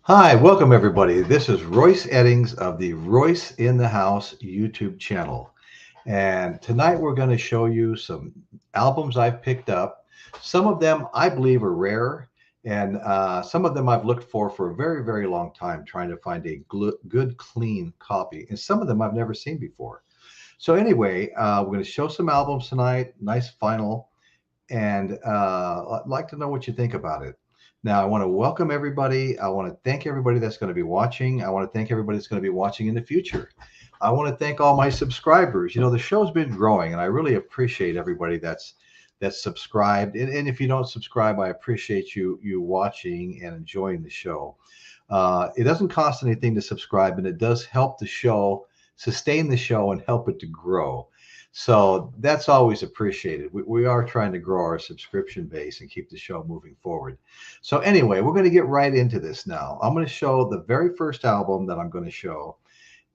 Hi, welcome everybody. This is Royce Eddings of the Royce in the House YouTube channel. And tonight we're going to show you some albums I've picked up. Some of them I believe are rare, and some of them I've looked for a very, very long time, trying to find a good, clean copy. And some of them I've never seen before. So anyway, we're going to show some albums tonight, nice vinyl, and I'd like to know what you think about it. Now, I want to welcome everybody. I want to thank everybody that's going to be watching. I want to thank everybody that's going to be watching in the future. I want to thank all my subscribers. You know, the show's been growing, and I really appreciate everybody that's subscribed. And if you don't subscribe, I appreciate you watching and enjoying the show. It doesn't cost anything to subscribe, and it does help the show sustain the show and help it to grow. So that's always appreciated. We are trying to grow our subscription base and keep the show moving forward. So anyway, we're going to get right into this now. I'm going to show the very first album that I'm going to show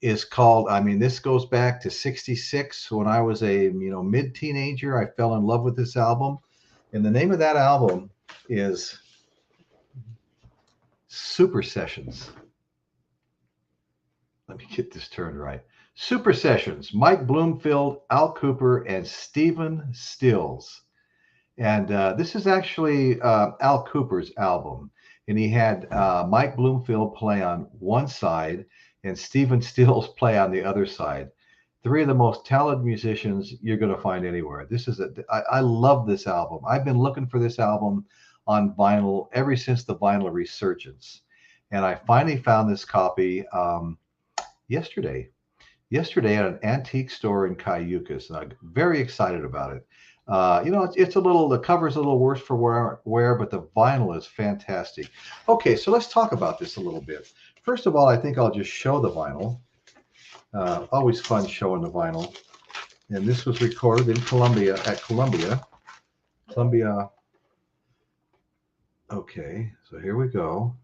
is called, I mean, this goes back to 66 when I was a, mid-teenager. I fell in love with this album. And the name of that album is Supersessions. Let me get this turned right. Supersessions, Mike Bloomfield, Al Kooper, and stephenstills. And this is actually Al Kooper's album. And he had Mike Bloomfield play on one side and stephenstills play on the other side. Three of the most talented musicians you're going to find anywhere. I love this album. I've been looking for this album on vinyl ever since the vinyl resurgence. And I finally found this copy yesterday at an antique store in Cayucas, and I'm very excited about it. It's a little, the cover's a little worse for wear, but the vinyl is fantastic. Okay, so let's talk about this a little bit. First of all, I think I'll just show the vinyl. Always fun showing the vinyl. And this was recorded in Columbia. Okay, so here we go.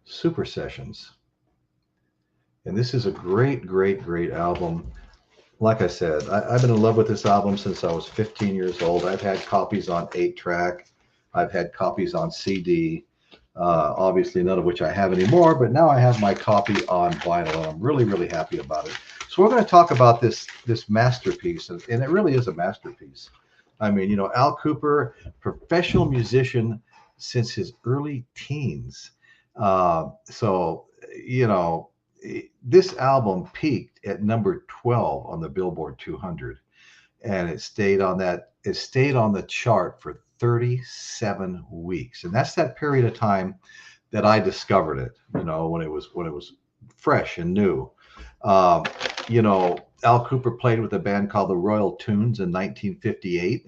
Supersessions. And this is a great, great, great album. Like I said, I've been in love with this album since I was 15 years old. I've had copies on 8-track. I've had copies on CD. Obviously, none of which I have anymore, but now I have my copy on vinyl, and I'm really, really happy about it. So we're going to talk about this masterpiece, and it really is a masterpiece. I mean, Al Kooper, professional musician since his early teens. This album peaked at number 12 on the Billboard 200, and it stayed on the chart for 37 weeks. And that's that period of time that I discovered it, when it was fresh and new. Al Kooper played with a band called the Royal Tunes in 1958.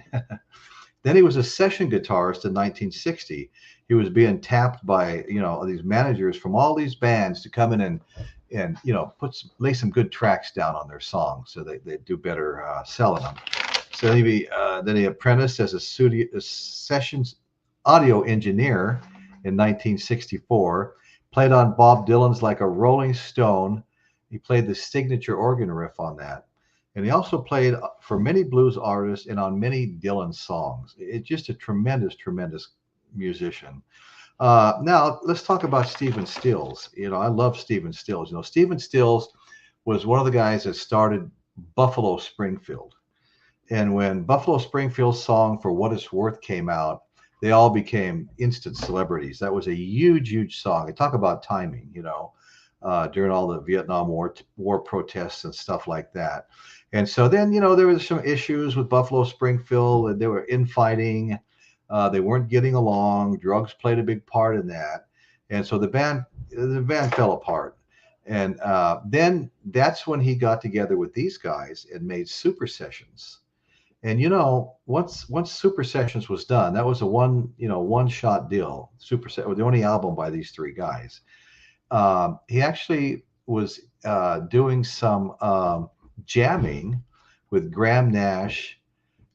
Then he was a session guitarist in 1960. He was being tapped by, these managers from all these bands to come in and lay some good tracks down on their songs so they do better selling them. So then he apprenticed as a sessions audio engineer in 1964, played on Bob Dylan's Like a Rolling Stone. He played the signature organ riff on that. And he also played for many blues artists and on many Dylan songs. It's just a tremendous, tremendous musician. Now let's talk about stephenstills. I love stephenstills. Stephenstills was one of the guys that started Buffalo Springfield. And when Buffalo Springfield's song For What It's Worth came out, they all became instant celebrities. That was a huge, huge song. I talk about timing, during all the Vietnam War protests and stuff like that. And so then, there was some issues with Buffalo Springfield, and they were infighting. They weren't getting along. Drugs played a big part in that. And so the band fell apart. And then that's when he got together with these guys and made Supersessions. And once Supersessions was done, that was a one-shot deal. The only album by these three guys. He actually was doing some jamming with Graham Nash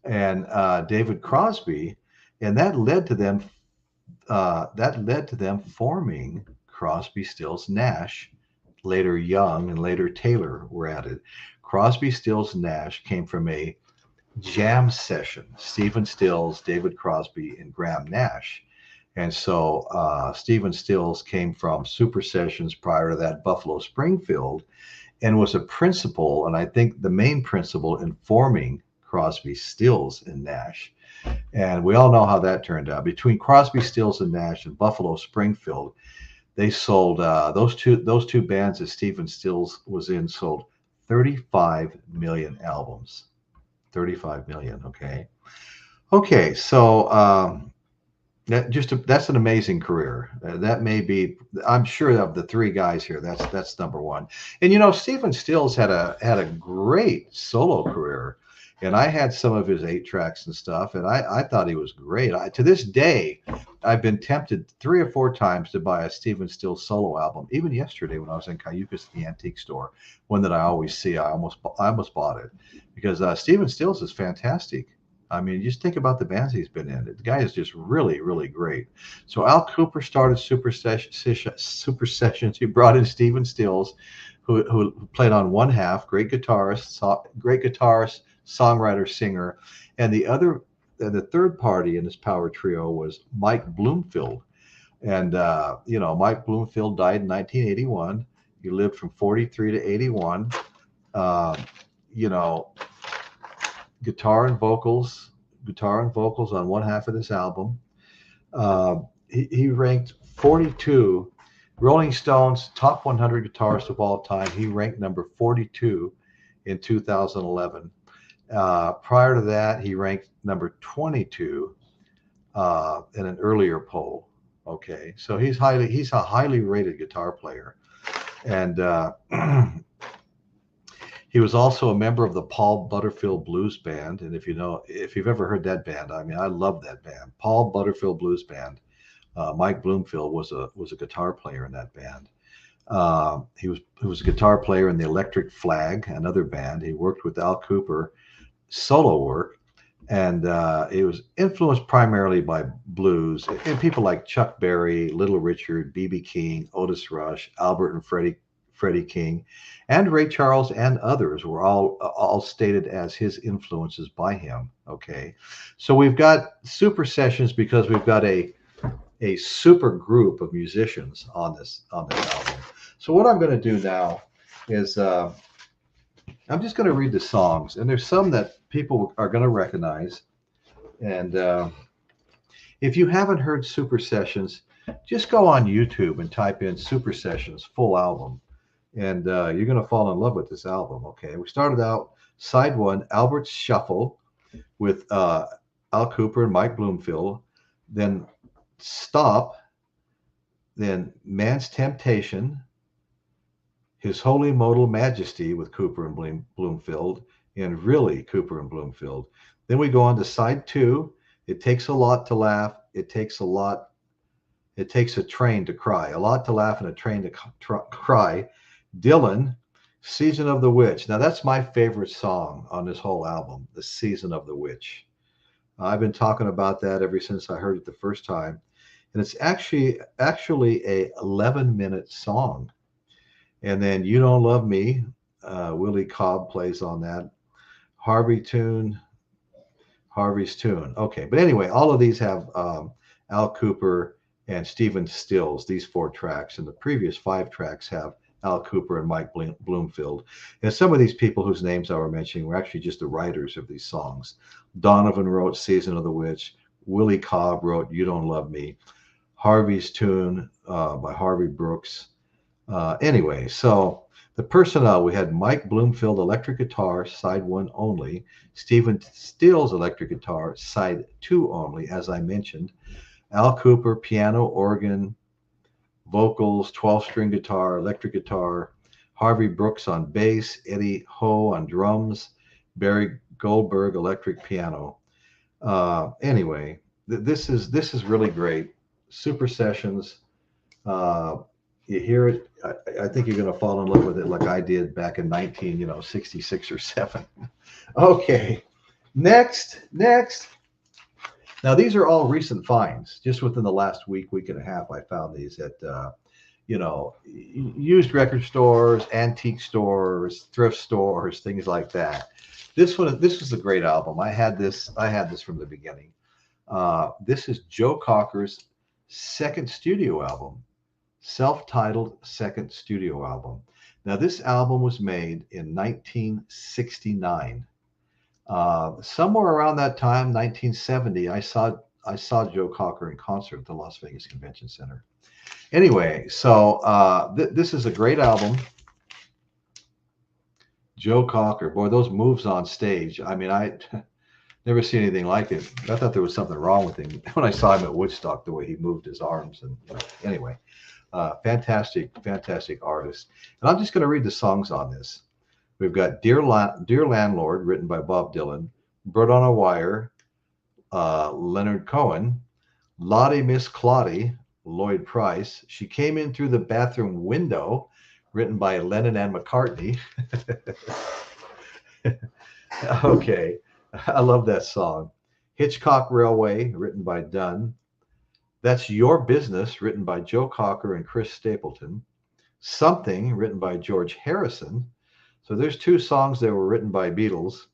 and David Crosby, and that led to them forming Crosby, Stills, Nash. Later Young and later Taylor were added. Crosby, Stills, Nash came from a jam session. Stephenstills, David Crosby, and Graham Nash. And so Stephen Stills came from Super Sessions, prior to that Buffalo Springfield, and was a principal, and I think the main principal in forming Crosby, Stills, and Nash. And we all know how that turned out. Between Crosby, Stills, and Nash and Buffalo Springfield, they sold those two bands that Stephen Stills was in sold 35 million albums. 35 million. Okay. So that's an amazing career. That may be, I'm sure, of the three guys here, that's number one. And Stephen Stills had a great solo career, and I had some of his 8 tracks and stuff, and I thought he was great. To this day, I've been tempted 3 or 4 times to buy a Stephen Stills solo album. Even yesterday when I was in Cayucas at the antique store, one that I always see, I almost bought it, because Stephen Stills is fantastic. I mean, just think about the bands he's been in. The guy is just really, really great. So Al Kooper started Super Sessions. He brought in Stephen Stills, who played on one half, great guitarist, songwriter, singer, and the third party in this power trio was Mike Bloomfield. And Mike Bloomfield died in 1981. He lived from 43 to 81. Guitar and vocals on one half of this album. He ranked 42, Rolling Stones top 100 guitarists of all time. He ranked number 42 in 2011. Prior to that, he ranked number 22 in an earlier poll. Okay, so he's a highly rated guitar player, and he was also a member of the Paul Butterfield Blues Band. And if you've ever heard that band, I mean, I love that band, Paul Butterfield Blues Band. Mike Bloomfield was a guitar player in that band. He was a guitar player in the Electric Flag, another band. He worked with Al Kooper solo work, and it was influenced primarily by blues and people like Chuck Berry, Little Richard, B.B. King, Otis Rush, Albert and Freddie King, and Ray Charles, and others were all stated as his influences by him. Okay, so we've got Super Sessions because we've got a super group of musicians on this album. So what I'm going to do now is I'm just going to read the songs, and there's some that people are going to recognize. And if you haven't heard Super Sessions, just go on YouTube and type in Super Sessions full album, and you're going to fall in love with this album. Okay, we started out side 1, Albert's Shuffle, with Al Kooper and Mike Bloomfield. Then Stop. Then Man's Temptation. His Holy Modal Majesty with Kooper and Bloomfield, and Really Kooper and Bloomfield. Then we go on to side 2. It Takes a Lot to Laugh. It Takes a Train to Cry. A lot to laugh and a train to cry. Dylan, Season of the Witch. Now that's my favorite song on this whole album, The Season of the Witch. I've been talking about that ever since I heard it the first time, and it's actually a 11-minute song. And then You Don't Love Me, Willie Cobb plays on that. Harvey's Tune. Okay, but anyway, all of these have Al Kooper and Stephen Stills, these 4 tracks, and the previous 5 tracks have Al Kooper and Mike Bloomfield. And some of these people whose names I were mentioning were actually just the writers of these songs. Donovan wrote Season of the Witch. Willie Cobb wrote You Don't Love Me. Harvey's Tune by Harvey Brooks. Anyway, so the personnel, we had Mike Bloomfield electric guitar, side 1 only. Stephen Stills electric guitar, side 2 only, as I mentioned. Al Kooper piano, organ, vocals, 12-string guitar, electric guitar. Harvey Brooks on bass. Eddie Ho on drums. Barry Goldberg electric piano. Anyway, this is really great. Super Sessions. You hear it, I think you're going to fall in love with it like I did back in 1966 or 7. Okay, next. Now these are all recent finds. Just within the last week and a half, I found these at used record stores, antique stores, thrift stores, things like that. This was a great album. I had this from the beginning. This is Joe Cocker's second studio album, self-titled second studio album. Now, this album was made in 1969. Somewhere around that time, 1970, I saw Joe Cocker in concert at the Las Vegas Convention Center. Anyway, so this is a great album. Joe Cocker, boy, those moves on stage. I mean, I never seen anything like it. I thought there was something wrong with him when I saw him at Woodstock, the way he moved his arms. And anyway, fantastic, fantastic artist. And I'm just going to read the songs on this. We've got Dear Landlord, written by Bob Dylan, Bird on a Wire, Leonard Cohen, Lottie Miss Claudie, Lloyd Price. She Came In Through the Bathroom Window, written by Lennon and McCartney. Okay, I love that song. Hitchcock Railway, written by Dunn. That's Your Business, written by Joe Cocker and Chris Stapleton. Something, written by George Harrison. So there's two songs that were written by Beatles.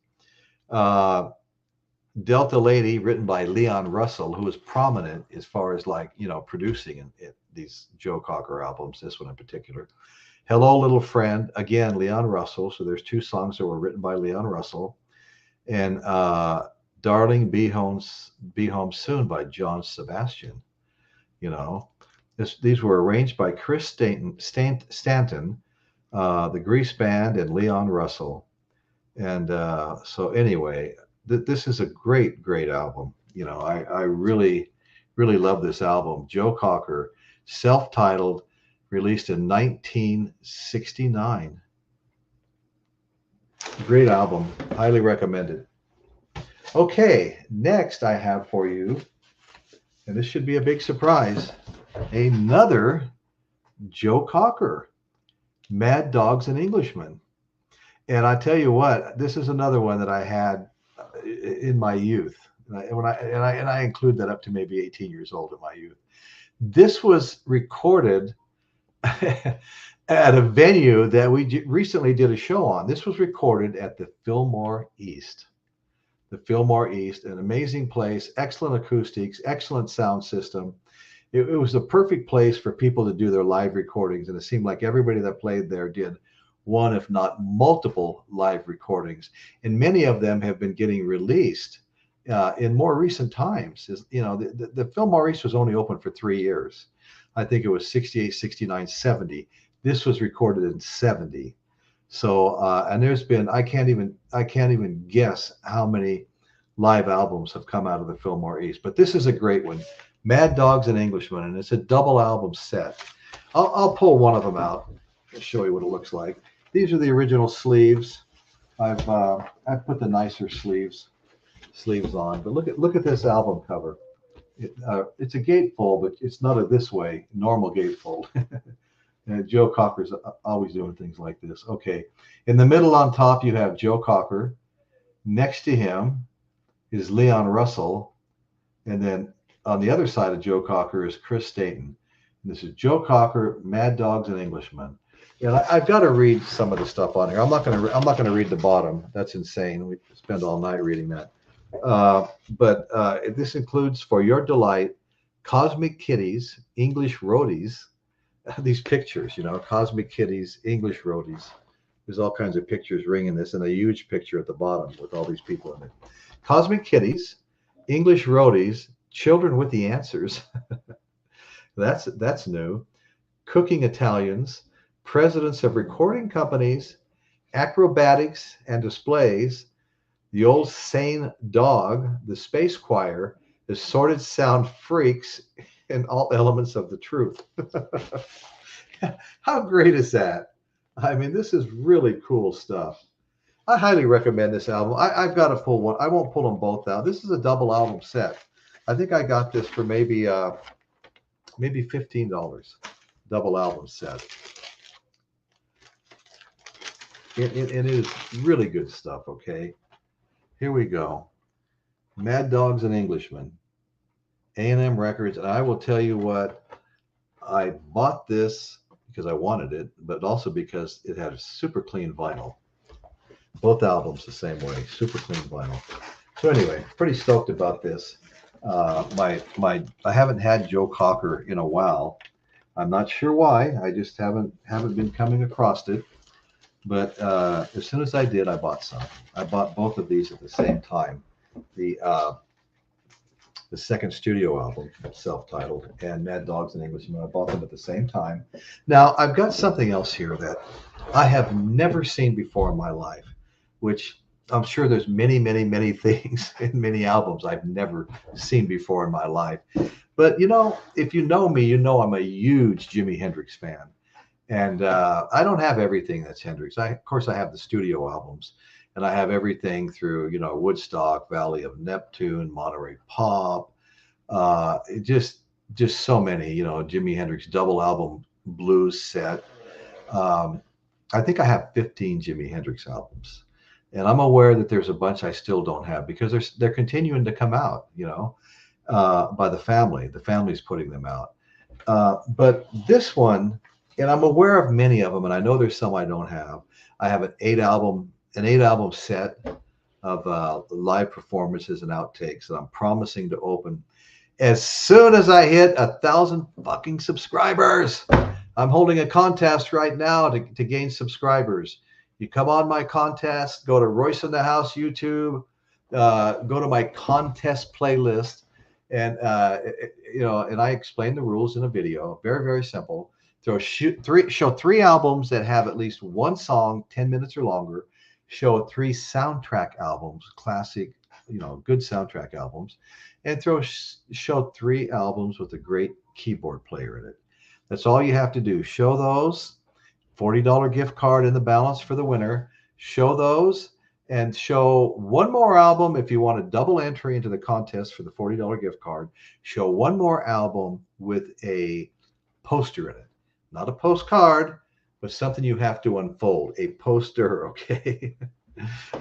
Delta Lady, written by Leon Russell, who was prominent as far as, like, you know, producing in these Joe Cocker albums, this one in particular. Hello Little Friend, again, Leon Russell. So there's two songs that were written by Leon Russell. And Darling, Be Home Soon by John Sebastian. You know, these were arranged by Chris Stanton, the Grease Band, and Leon Russell. And so anyway, this is a great, great album. You know, I really, really love this album. Joe Cocker, self-titled, released in 1969. Great album. Highly recommended. Okay, next I have for you, and this should be a big surprise, another Joe Cocker, Mad Dogs and Englishmen. And I tell you what, this is another one that I had in my youth. And I include that up to maybe 18 years old in my youth. This was recorded at a venue that we recently did a show on. This was recorded at the Fillmore East. The Fillmore East, an amazing place, excellent acoustics, excellent sound system. It was the perfect place for people to do their live recordings. And it seemed like everybody that played there did one, if not multiple, live recordings. And many of them have been getting released in more recent times. You know, the Fillmore East was only open for 3 years. I think it was 68, 69, 70. This was recorded in 70. So, and there's been, I can't even guess how many live albums have come out of the Fillmore East, but this is a great one, Mad Dogs and Englishmen, and it's a double album set. I'll pull one of them out and show you what it looks like. These are the original sleeves. I've put the nicer sleeves on, but look at this album cover. It's a gatefold, but it's not a this way normal gatefold. And Joe Cocker's always doing things like this. Okay, in the middle on top you have Joe Cocker. Next to him is Leon Russell, and then on the other side of Joe Cocker is Chris Stanton. And this is Joe Cocker, Mad Dogs and Englishmen. And I've got to read some of the stuff on here. I'm not going to read the bottom. That's insane. We spend all night reading that. But this includes For Your Delight, Cosmic Kitties, English Roadies. These pictures, you know, Cosmic Kitties, English Roadies. There's all kinds of pictures ringing this, and a huge picture at the bottom with all these people in it. Cosmic Kitties, English Roadies, Children with the Answers. That's new. Cooking Italians, Presidents of Recording Companies, Acrobatics and Displays, The Old Sane Dog, The Space Choir, Assorted Sound Freaks, and All Elements of the Truth. How great is that? I mean, this is really cool stuff. I highly recommend this album. I've got to pull one. I won't pull them both out. This is a double album set. I think I got this for maybe $15. Double album set. It is really good stuff. Okay, here we go. Mad Dogs and Englishmen, A&M Records. And I will tell you what, I bought this because I wanted it, but also because it had a super clean vinyl. Both albums the same way, super clean vinyl. So anyway, pretty stoked about this. I haven't had Joe Cocker in a while. I'm not sure why. I just haven't been coming across it. But as soon as I did, I bought some. I bought both of these at the same time. The uh, the second studio album, self-titled, and Mad Dogs in Englishman. I bought them at the same time. Now I've got something else here that I have never seen before in my life, which I'm sure there's many things in many albums I've never seen before in my life. But if you know me, you know I'm a huge Jimi Hendrix fan. And I don't have everything that's Hendrix. Of course, I have the studio albums, and I have everything through, Woodstock, Valley of Neptune, Monterey Pop, just so many, Jimi Hendrix double album blues set. Um, I think I have 15 Jimi Hendrix albums, and I'm aware that there's a bunch I still don't have because they're continuing to come out, by the family. The family's putting them out. But this one, and I'm aware of many of them, and I know there's some I don't have. I have an eight album set of live performances and outtakes that I'm promising to open as soon as I hit 1,000 fucking subscribers. I'm holding a contest right now to gain subscribers. You come on my contest, go to Royce in the House YouTube, go to my contest playlist, and and I explain the rules in a video. Very simple. Show three albums that have at least one song, 10 minutes or longer. Show three soundtrack albums, classic, good soundtrack albums, and show three albums with a great keyboard player in it. That's all you have to do. Show those. $40 gift card in the balance for the winner. Show those and show one more album if you want a double entry into the contest for the $40 gift card. Show one more album with a poster in it. Not a postcard, but something you have to unfold. A poster, okay?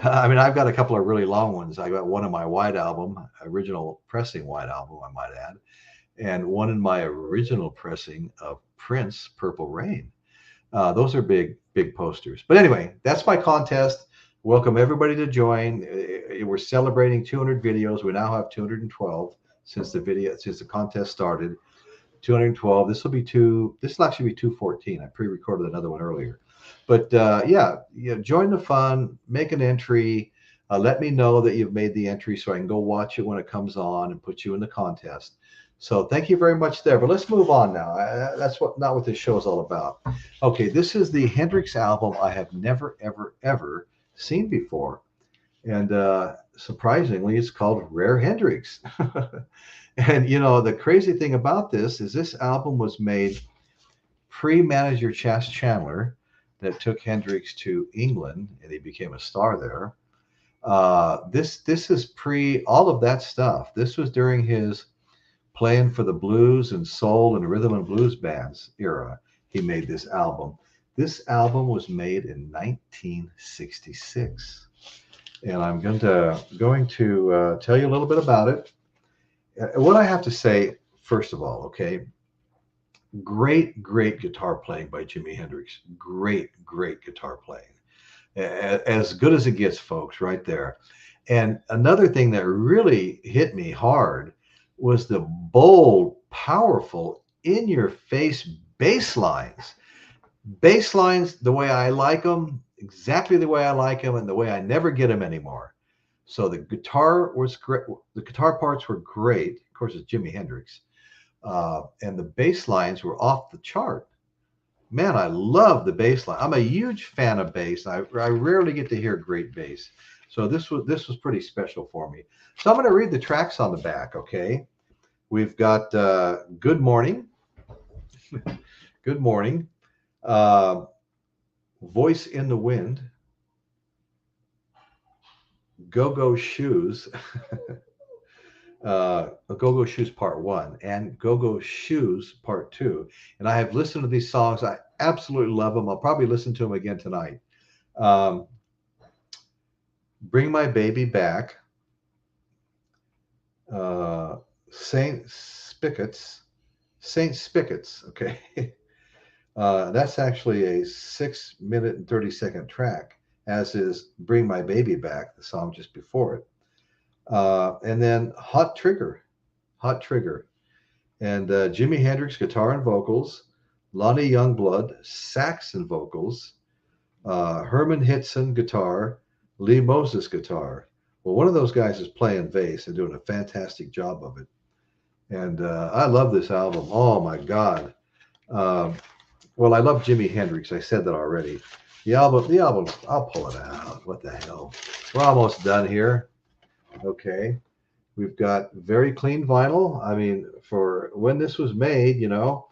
I mean, I've got a couple of really long ones. I got one in my white album, original pressing white album, I might add, and one in my original pressing of Prince, Purple Rain. Those are big posters. But anyway, that's my contest. Welcome everybody to join. We're celebrating 200 videos. We now have 212 since the contest started. 212. This will actually be 214. I pre-recorded another one earlier. But join the fun, make an entry. Let me know that you've made the entry so I can go watch it when it comes on and put you in the contest. So thank you very much there. But let's move on now. That's not what this show is all about. Okay, this is the Hendrix album I have never, ever seen before. And surprisingly, it's called Rare Hendrix. And the crazy thing about this album was made pre-manager Chas Chandler that took Hendrix to England, and he became a star there. This is pre all of that stuff. This was during his playing for the blues and soul and rhythm and blues bands era. He made this album. This album was made in 1966, and I'm going to tell you a little bit about it. What I have to say, first of all, okay, great guitar playing by Jimi Hendrix. Great guitar playing. As good as it gets, folks, right there. And another thing that really hit me hard was the bold, powerful, in-your-face bass lines. Bass lines the way I like them, exactly the way I like them, and the way I never get them anymore. So the guitar was great. The guitar parts were great. Of course, it's Jimi Hendrix. And the bass lines were off the chart. Man, I love the bass line. I'm a huge fan of bass. I rarely get to hear great bass. So this was pretty special for me. So I'm going to read the tracks on the back, okay? We've got Good Morning. Good Morning. Voice in the Wind. Go-Go Shoes. Go-Go Shoes Part 1 and Go-Go Shoes Part 2. And I have listened to these songs. I absolutely love them. I'll probably listen to them again tonight. Bring My Baby Back. Saint Spigots. Okay. That's actually a 6-minute and 30-second track, as is Bring My Baby Back, the song just before it. And then Hot Trigger. Hot Trigger. And Jimi Hendrix guitar and vocals, Lonnie Youngblood sax and vocals, Herman Hitson guitar, Lee Moses guitar. Well, one of those guys is playing bass and doing a fantastic job of it. And I love this album. Oh my God. Um, well, I love Jimi Hendrix. I said that already. The album, I'll pull it out. What the hell? We're almost done here. Okay. We've got very clean vinyl. I mean, for when this was made, you know,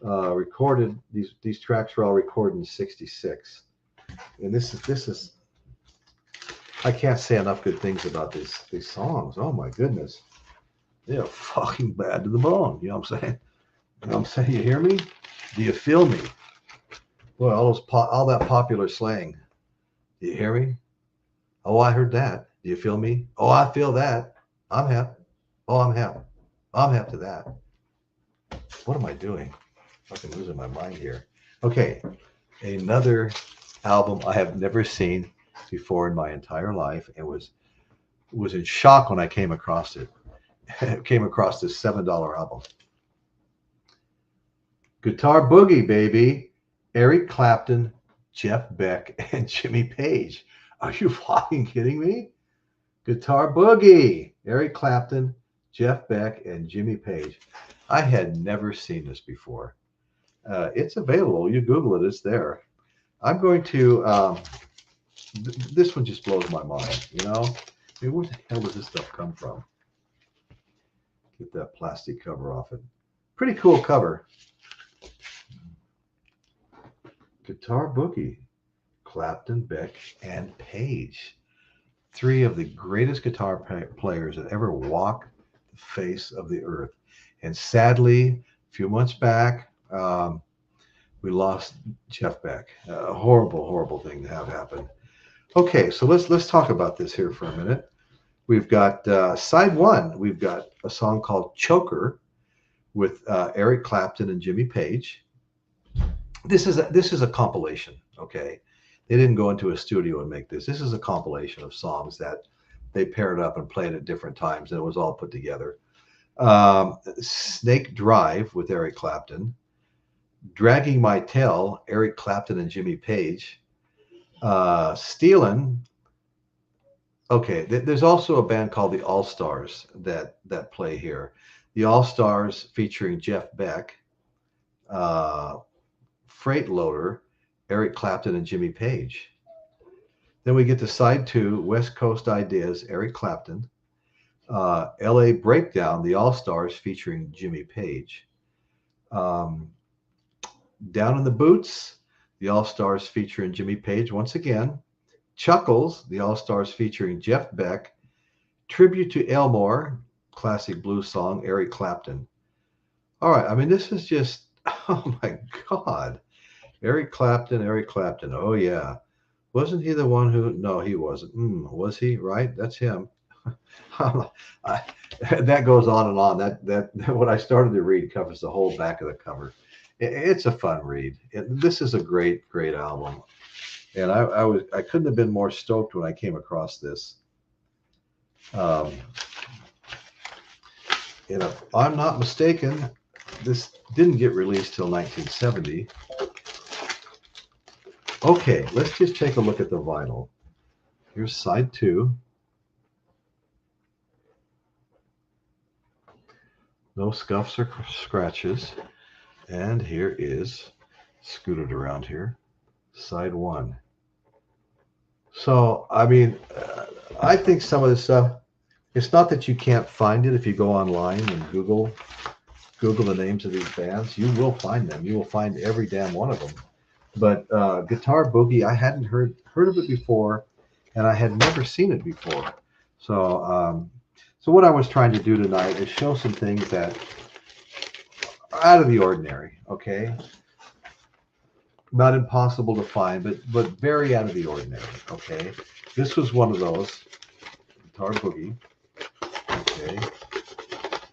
recorded, these tracks were all recorded in '66. And this is I can't say enough good things about these songs. Oh my goodness. They're fucking bad to the bone. You know what I'm saying? You know what I'm saying? You hear me? Do you feel me? Well, all that popular slang. Do you hear me? Oh, I heard that. Do you feel me? Oh, I feel that. I'm hap. Oh, I'm hap. I'm hap to that. What am I doing? Fucking losing my mind here. Okay, another album I have never seen before in my entire life, and was in shock when I came across it. Came across this $7 album. Guitar Boogie, baby. Eric Clapton, Jeff Beck, and Jimmy Page. Are you fucking kidding me? Guitar Boogie. Eric Clapton, Jeff Beck, and Jimmy Page. I had never seen this before. It's available. You Google it. It's there. I'm going to. This one just blows my mind. You know, I mean, where the hell does this stuff come from? Get that plastic cover off it. Pretty cool cover. Guitar Boogie, Clapton, Beck, and Page. Three of the greatest guitar players that ever walked the face of the earth. And sadly, a few months back, we lost Jeff Beck. A horrible, horrible thing to have happen. Okay, so let's talk about this here for a minute. We've got side one. We've got a song called "Choker" with Eric Clapton and Jimmy Page. This is a compilation. Okay, they didn't go into a studio and make this. This is a compilation of songs that they paired up and played at different times, and it was all put together. Snake Drive with Eric Clapton, Dragging My Tail, Eric Clapton and Jimmy Page, Stealin'. Okay, there's also a band called the All Stars that play here. The All Stars featuring Jeff Beck, Freight Loader, Eric Clapton and Jimmy Page. Then we get to side two, West Coast Ideas, Eric Clapton, LA Breakdown, the All Stars featuring Jimmy Page. Down in the Boots, the All Stars featuring Jimmy Page once again. Chuckles, the All Stars featuring Jeff Beck. Tribute to Elmore, classic blues song, Eric Clapton. All right, I mean, this is just, oh my God. Eric Clapton. Oh, yeah. Wasn't he the one who, no, he wasn't. Was he? Right? That's him. That goes on and on. That what I started to read covers the whole back of the cover. It's a fun read. This is a great album. And I couldn't have been more stoked when I came across this. And if I'm not mistaken, this didn't get released till 1970. Okay, let's just take a look at the vinyl. Here's side two. No scuffs or scratches. And here is, scooted around here, side one. So, I mean, I think some of this stuff, it's not that you can't find it if you go online and Google the names of these bands. You will find them. You will find every damn one of them. But Guitar Boogie, I hadn't heard of it before, and I had never seen it before. So, so what I was trying to do tonight is show some things that are out of the ordinary. Okay, not impossible to find, but very out of the ordinary. Okay, this was one of those. Guitar Boogie. Okay,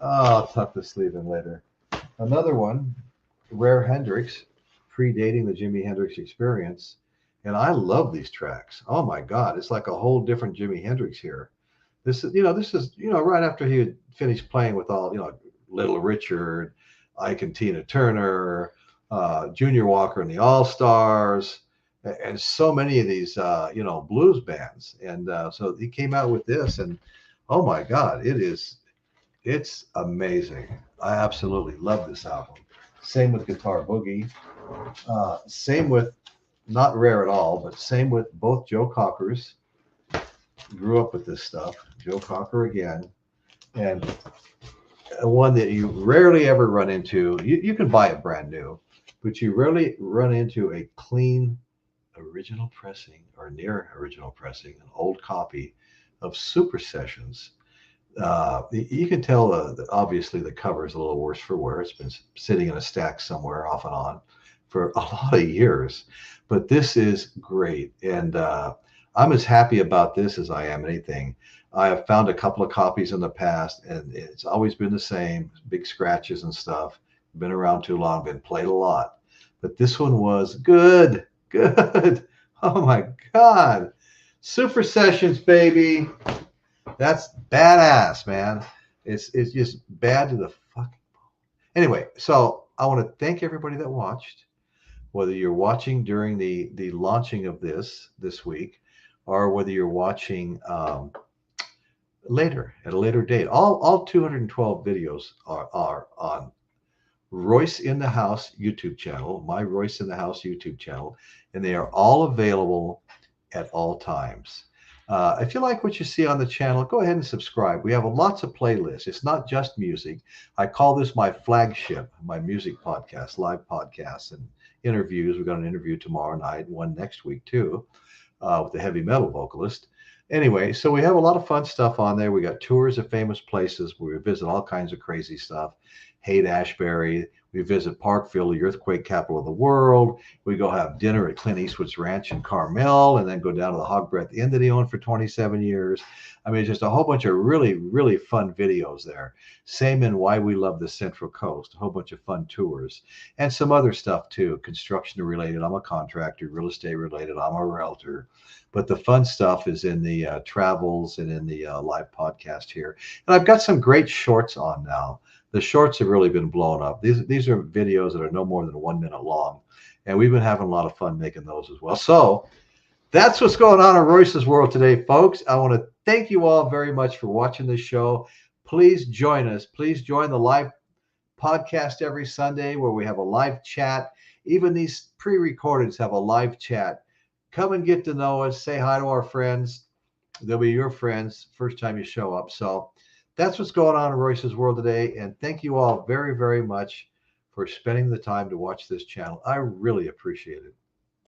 I'll tuck the sleeve in later. Another one, Rare Hendrix, predating the Jimi Hendrix Experience, and I love these tracks. Oh my God, it's like a whole different Jimi Hendrix here. This is, right after he had finished playing with all, Little Richard, Ike and Tina Turner, Junior Walker and the All Stars, and so many of these, blues bands. And so he came out with this, and oh my God, it's amazing. I absolutely love this album. Same with Guitar Boogie. Same with, not rare at all, but same with both Joe Cockers. Grew up with this stuff. Joe Cocker again. And one that you rarely ever run into. You can buy it brand new, but you rarely run into a clean original pressing or near original pressing, an old copy of Super Sessions. You can tell, obviously, the cover is a little worse for wear. It's been sitting in a stack somewhere off and on for a lot of years, but this is great. And I'm as happy about this as I am anything. I have found a couple of copies in the past, and it's always been the same, big scratches and stuff. Been around too long, been played a lot. But this one was good, good. Oh my God. Super Sessions, baby. That's badass, man. It's just bad to the fucking bone. Anyway, so I want to thank everybody that watched, whether you're watching during the launching of this week, or whether you're watching later at a later date. All 212 videos are on Royce in the House YouTube channel, my Royce in the House YouTube channel, and they are all available at all times. If you like what you see on the channel, go ahead and subscribe. We have lots of playlists. It's not just music. I call this my flagship, my music podcast, live podcasts and interviews. We've got an interview tomorrow night, one next week too, with a heavy metal vocalist. Anyway, so we have a lot of fun stuff on there. We got tours of famous places where we visit all kinds of crazy stuff. Haight-Ashbury. We visit Parkville, the earthquake capital of the world. We go have dinner at Clint Eastwood's ranch in Carmel, and then go down to the Hog Breath Inn that he owned for 27 years. I mean, just a whole bunch of really, really fun videos there. Same in Why We Love the Central Coast, a whole bunch of fun tours, and some other stuff too, construction related. I'm a contractor, real estate related. I'm a realtor. But the fun stuff is in the travels and in the live podcast here. And I've got some great shorts on now. The shorts have really been blown up. These are videos that are no more than 1 minute long. And we've been having a lot of fun making those as well. So that's what's going on in Royce's world today, folks. I want to thank you all very much for watching this show. Please join us. Please join the live podcast every Sunday where we have a live chat. Even these pre-recordeds have a live chat. Come and get to know us. Say hi to our friends. They'll be your friends first time you show up. So that's what's going on in Royce's world today. And thank you all very, very much for spending the time to watch this channel. I really appreciate it.